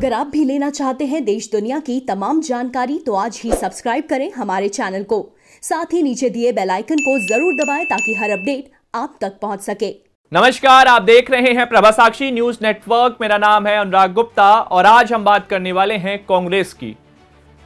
अगर आप भी लेना चाहते हैं देश दुनिया की तमाम जानकारी तो आज ही सब्सक्राइब करें हमारे चैनल को। साथ ही नीचे दिए बेल आइकन को जरूर दबाएं ताकि हर अपडेट आप तक पहुंच सके। नमस्कार, आप देख रहे हैं प्रभा साक्षी न्यूज नेटवर्क। मेरा नाम है अनुराग गुप्ता और आज हम बात करने वाले हैं कांग्रेस की।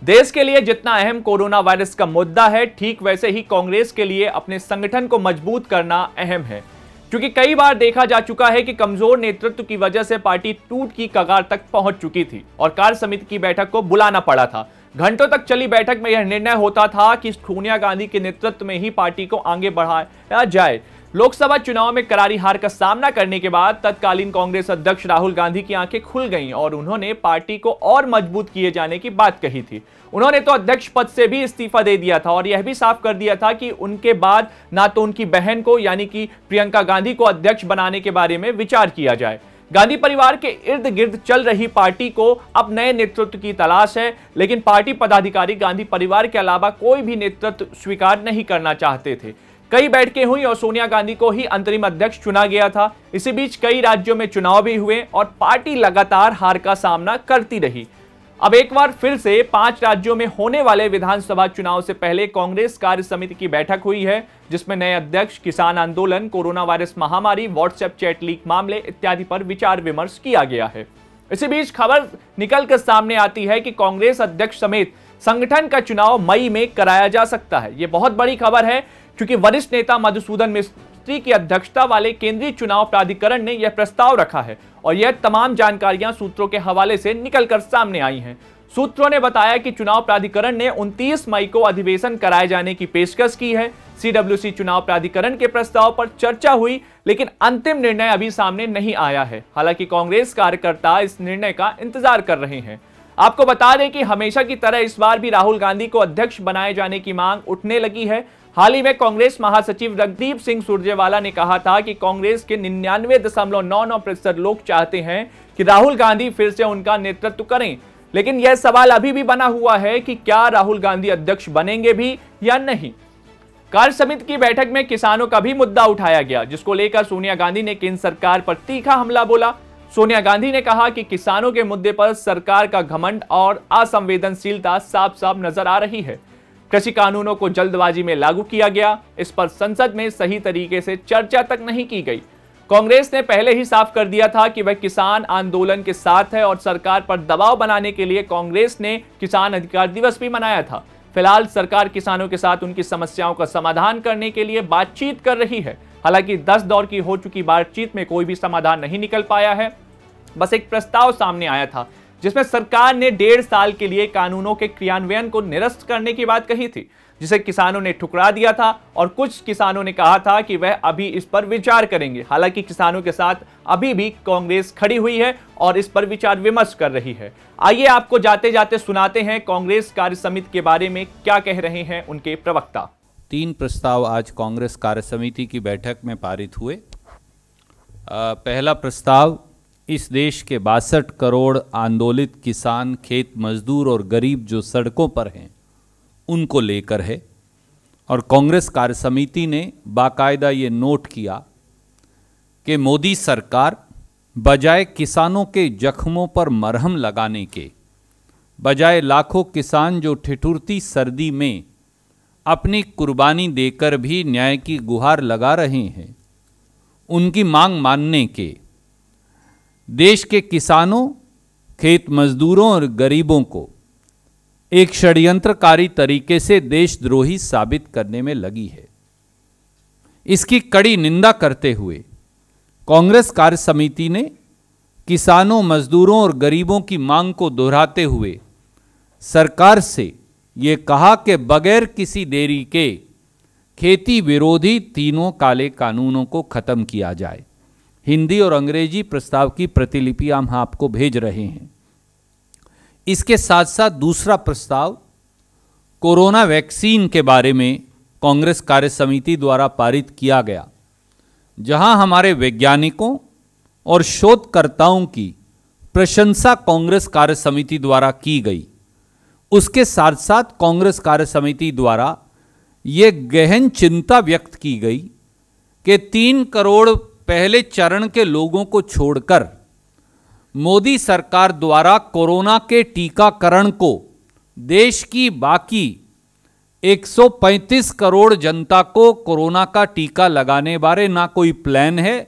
देश के लिए जितना अहम कोरोना वायरस का मुद्दा है, ठीक वैसे ही कांग्रेस के लिए अपने संगठन को मजबूत करना अहम है, क्योंकि कई बार देखा जा चुका है कि कमजोर नेतृत्व की वजह से पार्टी टूट की कगार तक पहुंच चुकी थी और कार्य समिति की बैठक को बुलाना पड़ा था। घंटों तक चली बैठक में यह निर्णय होता था कि सोनिया गांधी के नेतृत्व में ही पार्टी को आगे बढ़ाया जाए। लोकसभा चुनाव में करारी हार का सामना करने के बाद तत्कालीन कांग्रेस अध्यक्ष राहुल गांधी की आंखें खुल गईं और उन्होंने पार्टी को और मजबूत किए जाने की बात कही थी। उन्होंने तो अध्यक्ष पद से भी इस्तीफा दे दिया था और यह भी साफ कर दिया था कि उनके बाद ना तो उनकी बहन को यानी कि प्रियंका गांधी को अध्यक्ष बनाने के बारे में विचार किया जाए। गांधी परिवार के इर्द गिर्द चल रही पार्टी को अब नए नेतृत्व की तलाश है, लेकिन पार्टी पदाधिकारी गांधी परिवार के अलावा कोई भी नेतृत्व स्वीकार नहीं करना चाहते थे। कई बैठकें हुई और सोनिया गांधी को ही अंतरिम अध्यक्ष चुना गया था। इसी बीच कई राज्यों में चुनाव भी हुए और पार्टी लगातार हार का सामना करती रही। अब एक बार फिर से 5 राज्यों में होने वाले विधानसभा चुनाव से पहले कांग्रेस कार्य समिति की बैठक हुई है, जिसमें नए अध्यक्ष, किसान आंदोलन, कोरोना वायरस महामारी, व्हाट्सएप चैट लीक मामले इत्यादि पर विचार विमर्श किया गया है। इसी बीच खबर निकल कर सामने आती है कि कांग्रेस अध्यक्ष समेत संगठन का चुनाव मई में कराया जा सकता है। यह बहुत बड़ी खबर है क्योंकि वरिष्ठ नेता मधुसूदन मिस्त्री की अध्यक्षता वाले केंद्रीय चुनाव प्राधिकरण ने यह प्रस्ताव रखा है और यह तमाम जानकारियां सूत्रों के हवाले से निकलकर सामने आई हैं। सूत्रों ने बताया कि चुनाव प्राधिकरण ने 29 मई को अधिवेशन कराए जाने की पेशकश की है। सीडब्ल्यूसी चुनाव प्राधिकरण के प्रस्ताव पर चर्चा हुई, लेकिन अंतिम निर्णय अभी सामने नहीं आया है। हालांकि कांग्रेस कार्यकर्ता इस निर्णय का इंतजार कर रहे हैं। आपको बता दें कि हमेशा की तरह इस बार भी राहुल गांधी को अध्यक्ष बनाए जाने की मांग उठने लगी है। हाल ही में कांग्रेस महासचिव रणदीप सिंह सुरजेवाला ने कहा था कि कांग्रेस के 99.99% लोग चाहते हैं कि राहुल गांधी फिर से उनका नेतृत्व करें, लेकिन यह सवाल अभी भी बना हुआ है कि क्या राहुल गांधी अध्यक्ष बनेंगे भी या नहीं। कार्य समिति की बैठक में किसानों का भी मुद्दा उठाया गया, जिसको लेकर सोनिया गांधी ने केंद्र सरकार पर तीखा हमला बोला। सोनिया गांधी ने कहा कि किसानों के मुद्दे पर सरकार का घमंड और असंवेदनशीलता साफ साफ नजर आ रही है। कृषि कानूनों को जल्दबाजी में लागू किया गया, इस पर संसद में सही तरीके से चर्चा तक नहीं की गई। कांग्रेस ने पहले ही साफ कर दिया था कि वह किसान आंदोलन के साथ है और सरकार पर दबाव बनाने के लिए कांग्रेस ने किसान अधिकार दिवस भी मनाया था। फिलहाल सरकार किसानों के साथ उनकी समस्याओं का समाधान करने के लिए बातचीत कर रही है। हालांकि 10 दौर की हो चुकी बातचीत में कोई भी समाधान नहीं निकल पाया है। बस एक प्रस्ताव सामने आया था जिसमें सरकार ने 1.5 साल के लिए कानूनों के क्रियान्वयन को निरस्त करने की बात कही थी, जिसे किसानों ने ठुकरा दिया था और कुछ किसानों ने कहा था कि वह अभी इस पर विचार करेंगे। हालांकि किसानों के साथ अभी भी कांग्रेस खड़ी हुई है और इस पर विचार विमर्श कर रही है। आइए आपको जाते जाते सुनाते हैं कांग्रेस कार्य समिति के बारे में क्या कह रहे हैं उनके प्रवक्ता। 3 प्रस्ताव आज कांग्रेस कार्य समिति की बैठक में पारित हुए। पहला प्रस्ताव इस देश के 62 करोड़ आंदोलित किसान, खेत मजदूर और गरीब जो सड़कों पर हैं उनको लेकर है और कांग्रेस कार्य समिति ने बाकायदा ये नोट किया कि मोदी सरकार बजाय किसानों के जख्मों पर मरहम लगाने के, बजाय लाखों किसान जो ठिठुरती सर्दी में अपनी कुर्बानी देकर भी न्याय की गुहार लगा रहे हैं, उनकी मांग मानने के, देश के किसानों, खेत मजदूरों और गरीबों को एक षड्यंत्रकारी तरीके से देशद्रोही साबित करने में लगी है। इसकी कड़ी निंदा करते हुए कांग्रेस कार्य समिति ने किसानों, मजदूरों और गरीबों की मांग को दोहराते हुए सरकार से ये कहा कि बगैर किसी देरी के खेती विरोधी तीनों काले कानूनों को खत्म किया जाए। हिंदी और अंग्रेजी प्रस्ताव की प्रतिलिपि हम आपको भेज रहे हैं। इसके साथ साथ दूसरा प्रस्ताव कोरोना वैक्सीन के बारे में कांग्रेस कार्य समिति द्वारा पारित किया गया, जहां हमारे वैज्ञानिकों और शोधकर्ताओं की प्रशंसा कांग्रेस कार्य समिति द्वारा की गई। उसके साथ साथ कांग्रेस कार्य समिति द्वारा ये गहन चिंता व्यक्त की गई कि 3 करोड़ पहले चरण के लोगों को छोड़कर मोदी सरकार द्वारा कोरोना के टीकाकरण को देश की बाकी 135 करोड़ जनता को कोरोना का टीका लगाने बारे ना कोई प्लान है,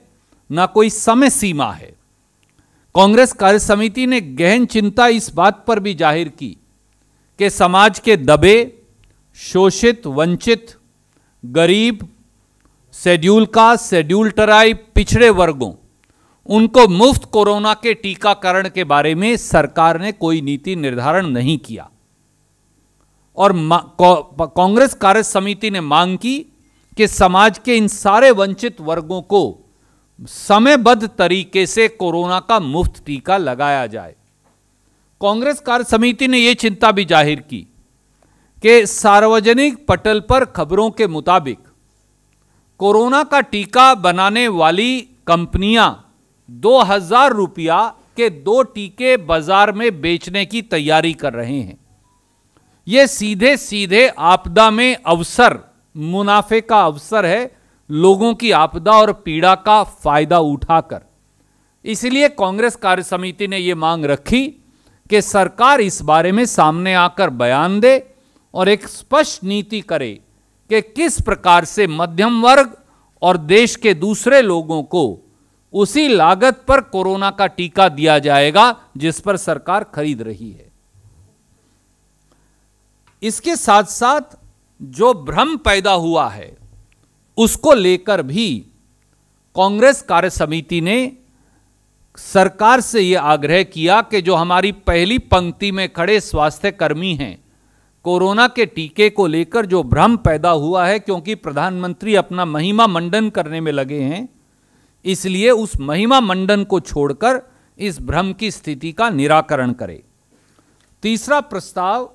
ना कोई समय सीमा है। कांग्रेस कार्य समिति ने गहन चिंता इस बात पर भी जाहिर की कि समाज के दबे, शोषित, वंचित, गरीब, शेड्यूल कास्ट, शेड्यूल ट्राइब, पिछड़े वर्गों, उनको मुफ्त कोरोना के टीकाकरण के बारे में सरकार ने कोई नीति निर्धारण नहीं किया। और कांग्रेस कार्य समिति ने मांग की कि समाज के इन सारे वंचित वर्गों को समयबद्ध तरीके से कोरोना का मुफ्त टीका लगाया जाए। कांग्रेस कार्य समिति ने यह चिंता भी जाहिर की कि सार्वजनिक पटल पर खबरों के मुताबिक कोरोना का टीका बनाने वाली कंपनियां 2000 रुपया के 2 टीके बाजार में बेचने की तैयारी कर रहे हैं। यह सीधे सीधे आपदा में अवसर, मुनाफे का अवसर है, लोगों की आपदा और पीड़ा का फायदा उठाकर। इसलिए कांग्रेस कार्य समिति ने यह मांग रखी कि सरकार इस बारे में सामने आकर बयान दे और एक स्पष्ट नीति करे कि किस प्रकार से मध्यम वर्ग और देश के दूसरे लोगों को उसी लागत पर कोरोना का टीका दिया जाएगा जिस पर सरकार खरीद रही है। इसके साथ साथ जो भ्रम पैदा हुआ है उसको लेकर भी कांग्रेस कार्य समिति ने सरकार से यह आग्रह किया कि जो हमारी पहली पंक्ति में खड़े स्वास्थ्य कर्मी हैं, कोरोना के टीके को लेकर जो भ्रम पैदा हुआ है, क्योंकि प्रधानमंत्री अपना महिमा मंडन करने में लगे हैं, इसलिए उस महिमा मंडन को छोड़कर इस भ्रम की स्थिति का निराकरण करे। तीसरा प्रस्ताव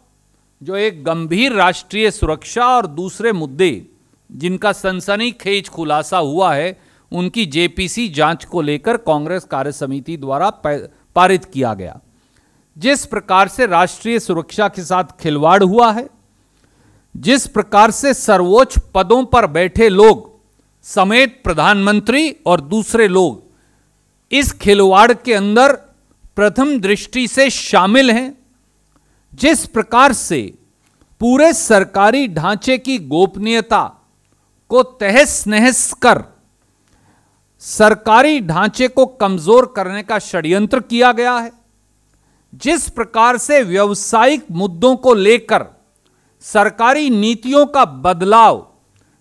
जो एक गंभीर राष्ट्रीय सुरक्षा और दूसरे मुद्दे जिनका सनसनीखेज खुलासा हुआ है, उनकी जेपीसी जांच को लेकर कांग्रेस कार्य समिति द्वारा पारित किया गया। जिस प्रकार से राष्ट्रीय सुरक्षा के साथ खिलवाड़ हुआ है, जिस प्रकार से सर्वोच्च पदों पर बैठे लोग समेत प्रधानमंत्री और दूसरे लोग इस खिलवाड़ के अंदर प्रथम दृष्टि से शामिल हैं, जिस प्रकार से पूरे सरकारी ढांचे की गोपनीयता को तहस नहस कर सरकारी ढांचे को कमजोर करने का षड्यंत्र किया गया है, जिस प्रकार से व्यावसायिक मुद्दों को लेकर सरकारी नीतियों का बदलाव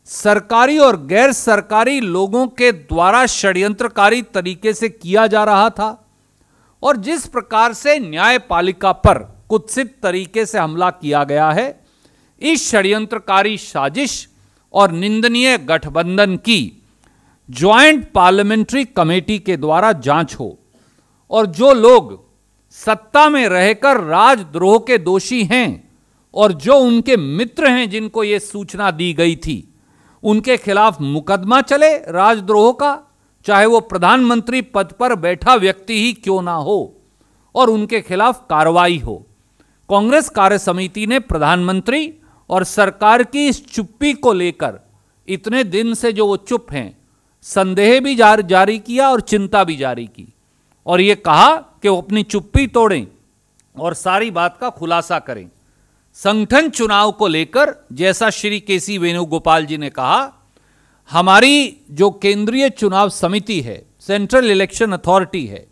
सरकारी और गैर सरकारी लोगों के द्वारा षड्यंत्रकारी तरीके से किया जा रहा था, और जिस प्रकार से न्यायपालिका पर कुत्सित तरीके से हमला किया गया है, इस षड्यंत्रकारी साजिश और निंदनीय गठबंधन की ज्वाइंट पार्लियामेंट्री कमेटी के द्वारा जांच हो, और जो लोग सत्ता में रहकर राजद्रोह के दोषी हैं और जो उनके मित्र हैं जिनको ये सूचना दी गई थी, उनके खिलाफ मुकदमा चले राजद्रोह का, चाहे वो प्रधानमंत्री पद पर बैठा व्यक्ति ही क्यों ना हो, और उनके खिलाफ कार्रवाई हो। कांग्रेस कार्य समिति ने प्रधानमंत्री और सरकार की इस चुप्पी को लेकर इतने दिन से जो वो चुप हैं, संदेह भी जारी किया और चिंता भी जारी की, और ये कहा कि वो अपनी चुप्पी तोड़ें और सारी बात का खुलासा करें। संगठन चुनाव को लेकर जैसा श्री केसी वेणुगोपाल जी ने कहा, हमारी जो केंद्रीय चुनाव समिति है, सेंट्रल इलेक्शन अथॉरिटी है,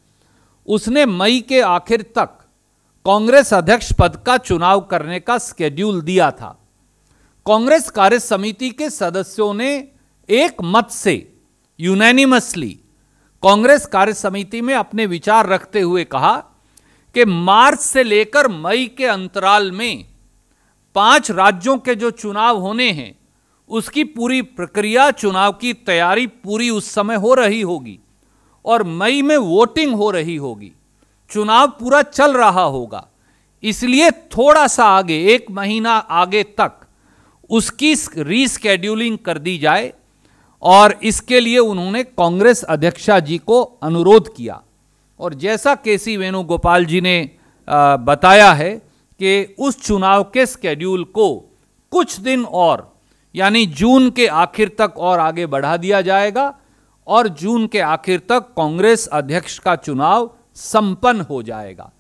उसने मई के आखिर तक कांग्रेस अध्यक्ष पद का चुनाव करने का स्केड्यूल दिया था। कांग्रेस कार्य समिति के सदस्यों ने एक मत से यूनैनिमसली कांग्रेस कार्य समिति में अपने विचार रखते हुए कहा कि मार्च से लेकर मई के अंतराल में 5 राज्यों के जो चुनाव होने हैं उसकी पूरी प्रक्रिया, चुनाव की तैयारी पूरी उस समय हो रही होगी और मई में वोटिंग हो रही होगी, चुनाव पूरा चल रहा होगा। इसलिए थोड़ा सा आगे, 1 महीना आगे तक उसकी रीस्केड्यूलिंग कर दी जाए, और इसके लिए उन्होंने कांग्रेस अध्यक्षा जी को अनुरोध किया। और जैसा केसी वेणुगोपाल जी ने बताया है कि उस चुनाव के स्केड्यूल को कुछ दिन और, यानी जून के आखिर तक और आगे बढ़ा दिया जाएगा, और जून के आखिर तक कांग्रेस अध्यक्ष का चुनाव संपन्न हो जाएगा।